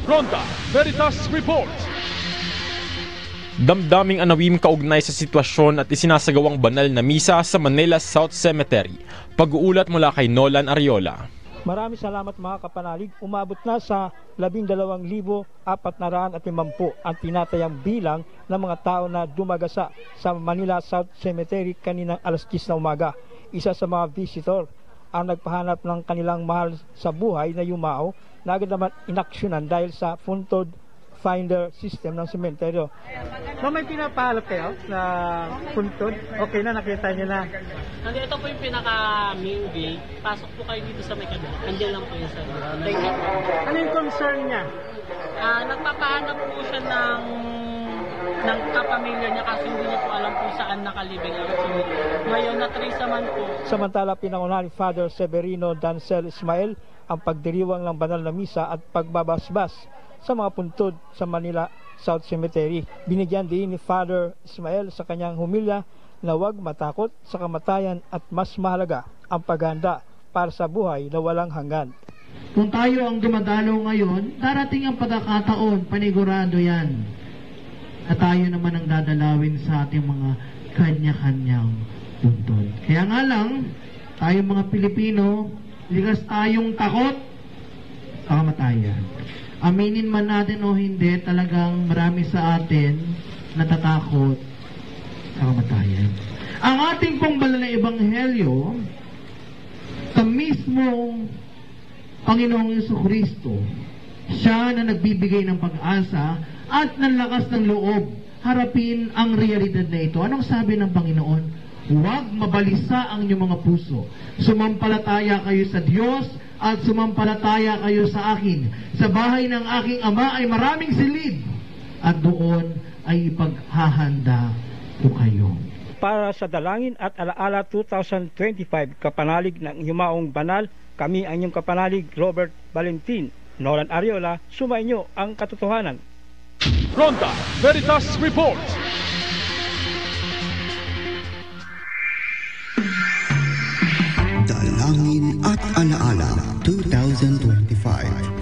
Fronta Veritas Report. Damdaming anawim kaugnay sa sitwasyon at isinasagawang banal na misa sa Manila South Cemetery. Pag-uulat mula kay Nolan Ariola. Maraming salamat mga kapanalig. Umabot na sa 12,450 ang tinatayang bilang ng mga tao na dumagasa sa Manila South Cemetery kaninang alas 10 na umaga. Isa sa mga visitor ang nagpahanap ng kanilang mahal sa buhay na yumao na agad naman inaksyonan dahil sa puntod finder system ng sementeryo. So may pinapahalap kayo na puntod? Okay na, nakita niyo na. Ito po yung pinaka-main gate. Pasok po kayo dito sa may kabila. Andiyan lang po yung sa thank you. Ano yung concern niya? Nagpapahanap po siya ng kapamilya niya kasi hindi niya po alam kung saan nakalibing ang sunod. Ngayon, na-trace naman po. Samantala, pinangunahan ni Father Severino Dancel Ismael ang pagdiriwang ng banal na misa at pagbabasbas sa mga puntod sa Manila South Cemetery. Binigyan din ni Father Ismael sa kanyang humilya na huwag matakot sa kamatayan at mas mahalaga ang paghanda para sa buhay na walang hanggan. Kung tayo ang dumadalo ngayon, darating ang pagkakataon, panigurado yan. At tayo naman ang dadalawin sa ating mga kanya-kanyang puntod. Kaya nga lang, tayo mga Pilipino, likas tayong takot sa kamatayan. Aminin man natin o hindi, talagang marami sa atin natatakot sa kamatayan. Ang ating pong banal na ebanghelyo sa mismong Panginoong Jesucristo, siya na nagbibigay ng pag-asa at ng lakas ng loob harapin ang realidad na ito. Anong sabi ng Panginoon? Huwag mabalisa ang inyong mga puso. Sumampalataya kayo sa Diyos at sumampalataya kayo sa akin. Sa bahay ng aking Ama ay maraming silid at doon ay ipaghahanda ko kayo. Para sa Dalangin at Alaala 2025 kapanalig ng Yumaong Banal, kami ang inyong kapanalig Robert Valentin. Nolan Ariola, sumainyo ang katotohanan. Fronta Veritas Report. Dalangin at Alaala 2025